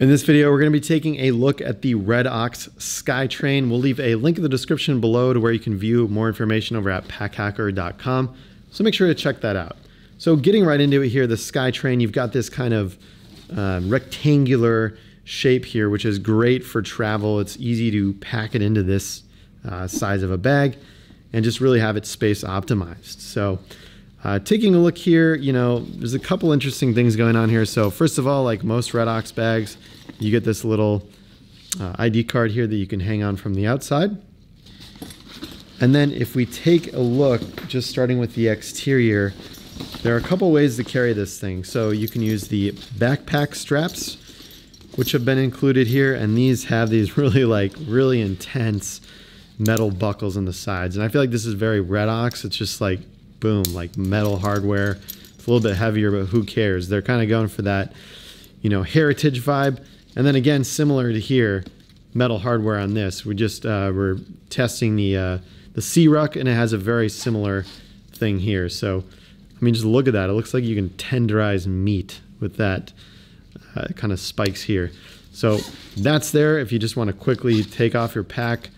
In this video, we're going to be taking a look at the Redox SkyTrain. We'll leave a link in the description below to where you can view more information over at packhacker.com. So make sure to check that out. So getting right into it here, the SkyTrain, you've got this kind of rectangular shape here, which is great for travel. It's easy to pack it into this size of a bag and just really have it space optimized. So taking a look here, you know, there's a couple interesting things going on here. So first of all, like most Redox bags, you get this little ID card here that you can hang on from the outside. And then if we take a look, just starting with the exterior, there are a couple ways to carry this thing. So you can use the backpack straps, which have been included here. And these have these really intense metal buckles on the sides. And I feel like this is very Redox. It's just like, boom, like metal hardware. It's a little bit heavier, but who cares? They're kind of going for that, you know, heritage vibe. And then again, similar to here, metal hardware on this. We just we're testing the C-Ruck, and it has a very similar thing here. So, I mean, just look at that. It looks like you can tenderize meat with that kind of spikes here. So that's there. If you just want to quickly take off your pack,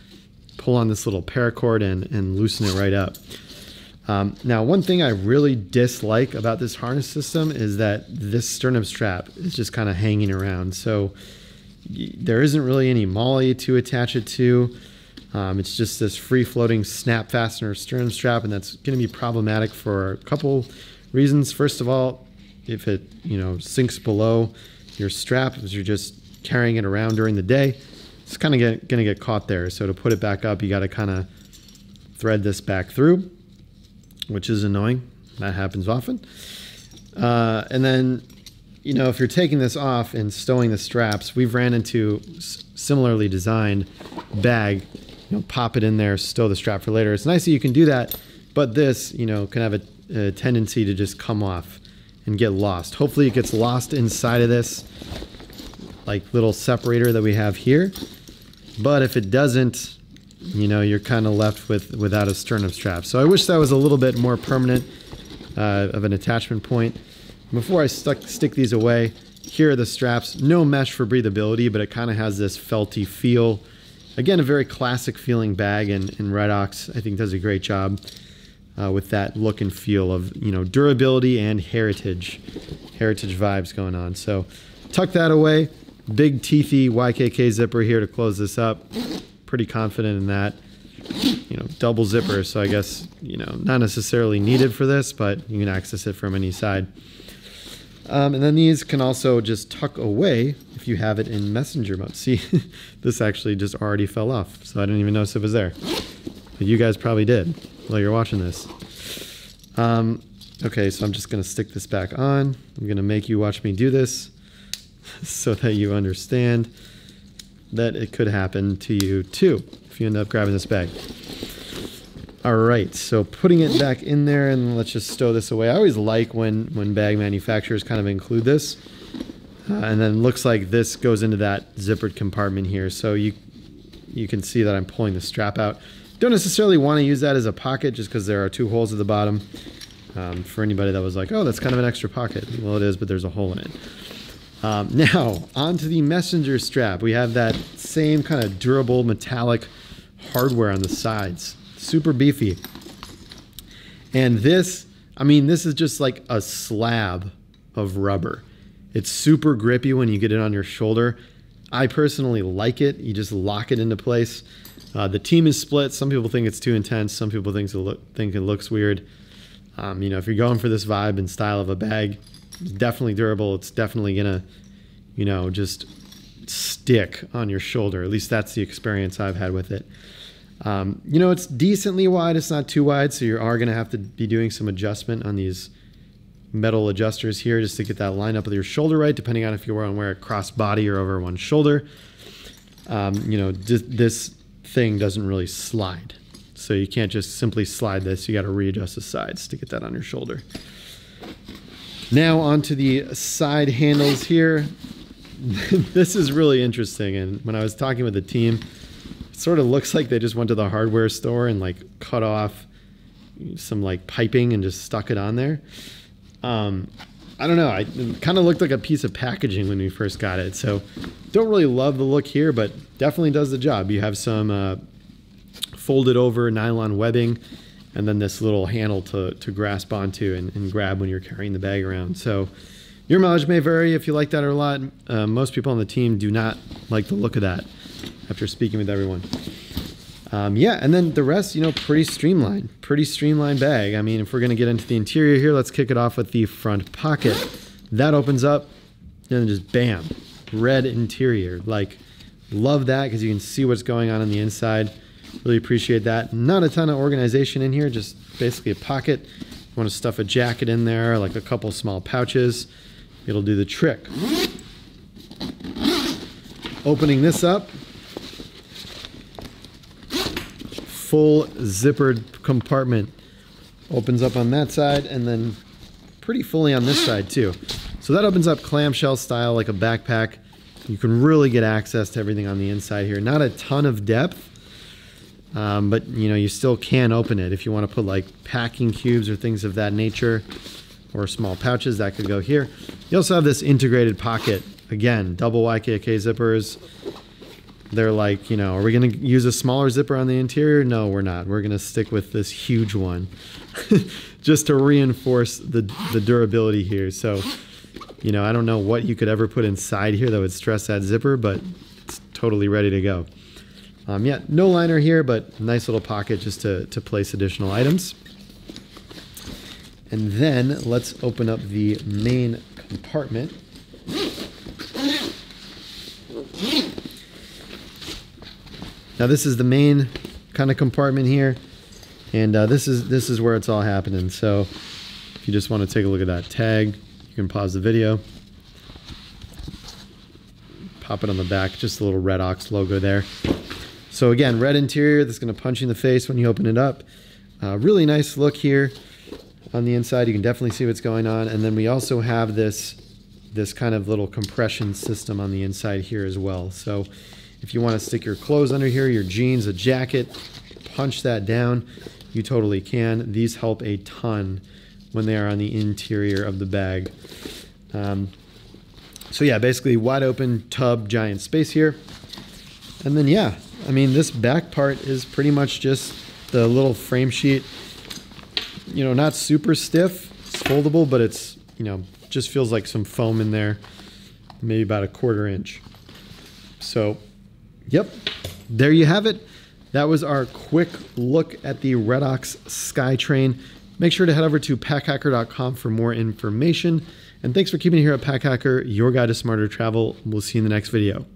pull on this little paracord and loosen it right up. Now, one thing I really dislike about this harness system is that this sternum strap is just kind of hanging around. So there isn't really any MOLLE to attach it to. It's just this free-floating snap fastener sternum strap, and that's going to be problematic for a couple reasons. First of all, if it, you know, sinks below your strap as you're just carrying it around during the day, it's kind of going to get caught there. So to put it back up, you got to kind of thread this back through, which is annoying. That happens often. And then, you know, if you're taking this off and stowing the straps, we've ran into similarly designed bag, you know, pop it in there, stow the strap for later. It's nice that you can do that, but this, you know, can have a tendency to just come off and get lost. Hopefully it gets lost inside of this like little separator that we have here. But if it doesn't, you know, you're kind of left without a sternum strap. So I wish that was a little bit more permanent of an attachment point. Before I stick these away, here are the straps. No mesh for breathability, but it kind of has this felty feel. Again, a very classic feeling bag, and Redox, I think, does a great job with that look and feel of, you know, durability and heritage vibes going on. So tuck that away. Big teethy YKK zipper here to close this up. Pretty confident in that. You know, double zipper, so I guess, you know, not necessarily needed for this, but you can access it from any side. And then these can also just tuck away if you have it in messenger mode. See, this actually just already fell off, so I didn't even notice it was there. But you guys probably did while you're watching this. Okay, so I'm just gonna stick this back on. I'm gonna make you watch me do this so that you understand that it could happen to you too if you end up grabbing this bag. All right, so putting it back in there, and let's just stow this away. I always like when bag manufacturers kind of include this. And then looks like this goes into that zippered compartment here. So you can see that I'm pulling the strap out. Don't necessarily want to use that as a pocket just because there are two holes at the bottom. For anybody that was like, oh, that's kind of an extra pocket. Well, it is, but there's a hole in it. Now, onto the messenger strap. We have that same kind of durable metallic hardware on the sides. Super beefy. And this, I mean, this is just like a slab of rubber. It's super grippy when you get it on your shoulder. I personally like it. You just lock it into place. The team is split. Some people think it's too intense. Some people think it looks weird. You know, if you're going for this vibe and style of a bag, it's definitely durable. It's definitely gonna, you know, just stick on your shoulder. At least that's the experience I've had with it. You know, it's decently wide. It's not too wide, so you are gonna have to be doing some adjustment on these metal adjusters here just to get that line up with your shoulder right, depending on if you want to wear it cross body or over one shoulder. You know, this thing doesn't really slide. So you can't just simply slide this. You got to readjust the sides to get that on your shoulder. Now onto the side handles here. This is really interesting. And when I was talking with the team, it sort of looks like they just went to the hardware store and like cut off some like piping and just stuck it on there. I don't know, it kind of looked like a piece of packaging when we first got it. So don't really love the look here, but definitely does the job. You have some folded over nylon webbing, and then this little handle to grasp onto and grab when you're carrying the bag around. So your mileage may vary if you like that or a lot. Most people on the team do not like the look of that after speaking with everyone. Yeah, and then the rest, you know, pretty streamlined bag. I mean, if we're gonna get into the interior here, let's kick it off with the front pocket. That opens up, and then just bam, red interior. Like, love that because you can see what's going on the inside. Really appreciate that. Not a ton of organization in here, just basically a pocket. You want to stuff a jacket in there, like a couple small pouches. It'll do the trick. Opening this up, full zippered compartment. Opens up on that side and then pretty fully on this side too. So that opens up clamshell style like a backpack. You can really get access to everything on the inside here. Not a ton of depth. But you know, you still can open it if you want to put like packing cubes or things of that nature, or small pouches that could go here. You also have this integrated pocket. Again, double YKK zippers. They're like, you know, are we going to use a smaller zipper on the interior? No, we're not. We're going to stick with this huge one just to reinforce the durability here. So, you know, I don't know what you could ever put inside here that would stress that zipper, but it's totally ready to go. Yeah, no liner here, but nice little pocket just to place additional items. And then let's open up the main compartment. Now this is the main kind of compartment here, and this is where it's all happening. So if you just want to take a look at that tag, you can pause the video. Pop it on the back, just a little Red Ox logo there. So again, red interior, that's going to punch you in the face when you open it up. Really nice look here on the inside. You can definitely see what's going on. And then we also have this kind of little compression system on the inside here as well. So if you want to stick your clothes under here, your jeans, a jacket, punch that down, you totally can. These help a ton when they are on the interior of the bag. So yeah, basically wide open tub, giant space here. And then yeah, I mean, this back part is pretty much just the little frame sheet. You know, not super stiff. It's foldable, but it's, you know, just feels like some foam in there. Maybe about a 1/4 inch. So, yep, there you have it. That was our quick look at the Red Ox Skytrain. Make sure to head over to packhacker.com for more information. And thanks for keeping it here at Packhacker, your guide to smarter travel. We'll see you in the next video.